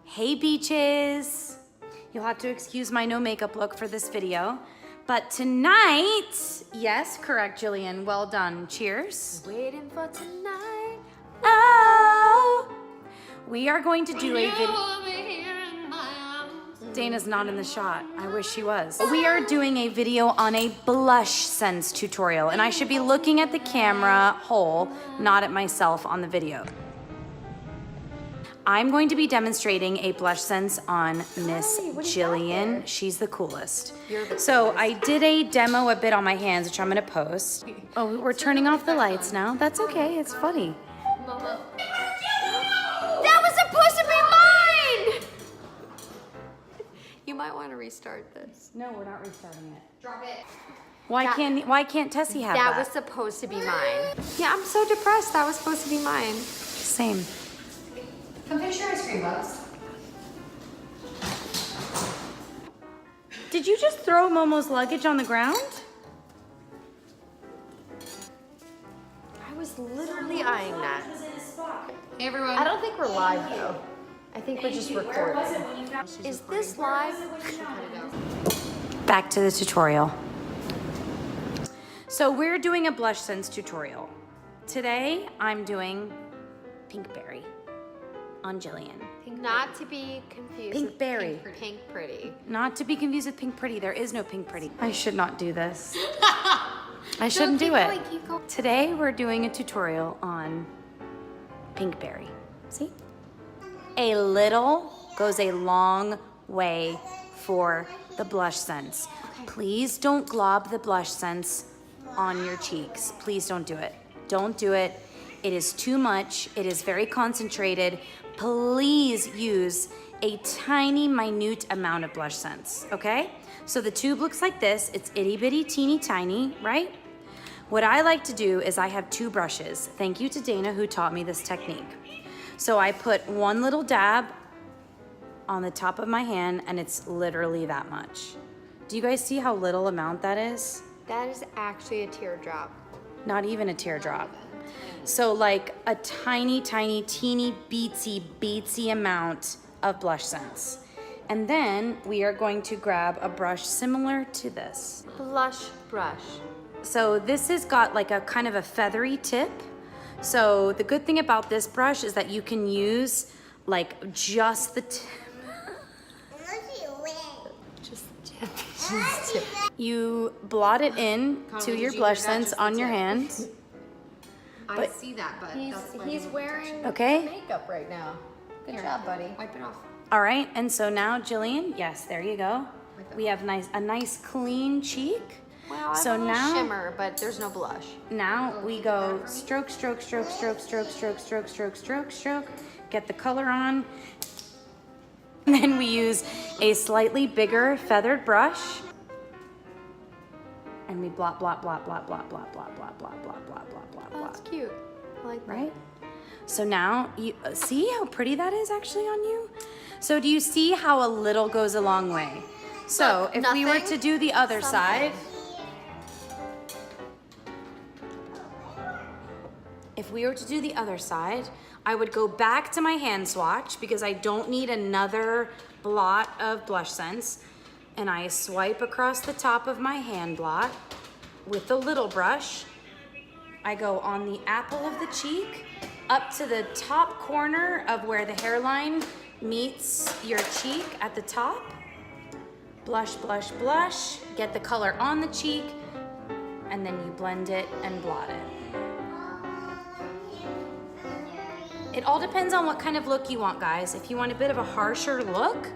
Hey beaches! You'll have to excuse my no makeup look for this video. But tonight, yes, correct, Jillian, well done. Cheers. Waiting for tonight. Oh! We are going to do a video. Dana's not in the shot. I wish she was. We are doing a video on a BlushSense tutorial, and I should be looking at the camera hole, not at myself on the video. I'm going to be demonstrating a BlushSense on Miss Jillian. She's the coolest. So I did a demo a bit on my hands, which I'm gonna post. Oh, we're turning off the lights now. That's okay, it's funny. Momo. That was supposed to be mine! You might want to restart this. No, we're not restarting it. Drop it. Why can't Tessie have that? That was supposed to be mine. Yeah, I'm so depressed. That was supposed to be mine. Same. Come finish your ice cream, Bugs. Did you just throw Momo's luggage on the ground? I was literally eyeing that. Hey everyone. I don't think we're live though. I think we're just recording. Is this live? Back to the tutorial. So we're doing a BlushSense tutorial. Today I'm doing Pinkberry on Jillian. Not to be confused with Pinkberry. Pink Pretty. Not to be confused with Pink Pretty. There is no Pink Pretty. I should not do this. I shouldn't do it. Keep going. Today we're doing a tutorial on Pinkberry. See? A little goes a long way for the BlushSense. Please don't glob the BlushSense on your cheeks. Please don't do it. Don't do it. It is too much. It is very concentrated. Please use a tiny, minute amount of BlushSense, okay? So the tube looks like this. It's itty bitty, teeny tiny, right? What I like to do is I have two brushes. Thank you to Dana who taught me this technique. So I put one little dab on the top of my hand and it's literally that much. Do you guys see how little amount that is? That is actually a teardrop. Not even a teardrop. So like a tiny, tiny, teeny, beatsy amount of BlushSense. And then we are going to grab a brush similar to this. Blush brush. So this has got like a kind of a feathery tip. So the good thing about this brush is that you can use like just the tip. Just tip. You blot it in to your BlushSense on your hand. I see that, but He's wearing Okay. makeup right now. Good job, buddy. wipe it off. All right, and so now Jillian, yes, there you go. We have a nice clean cheek. Wow, I So have a little now- shimmer, but there's no blush. Now we go stroke, stroke, stroke, stroke, stroke, stroke, stroke, stroke, stroke, stroke. Get the color on. And then we use a slightly bigger feathered brush. And we blot, blot, blot, blot, blot, blot, blot, blot, blot, blot, blot, blot, blot, Oh, that's blot. cute. I like that. Right? So now you see how pretty that is actually on you? So do you see how a little goes a long way? So Look, if we were nothing, to do the other side, I would go back to my hand swatch because I don't need another blot of BlushSense. And I swipe across the top of my hand blot with the little brush. I go on the apple of the cheek up to the top corner of where the hairline meets your cheek at the top. Blush, blush, blush. Get the color on the cheek and then you blend it and blot it. It all depends on what kind of look you want, guys. If you want a bit of a harsher look,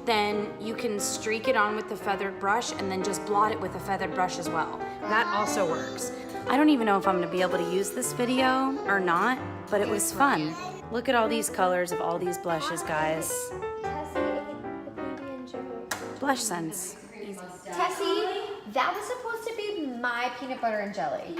then you can streak it on with the feathered brush and then just blot it with a feathered brush as well. That also works. I don't even know if I'm gonna be able to use this video or not, but it was fun. Look at all these colors of all these blushes, guys. BlushSense. Tessie, that was supposed to be my peanut butter and jelly.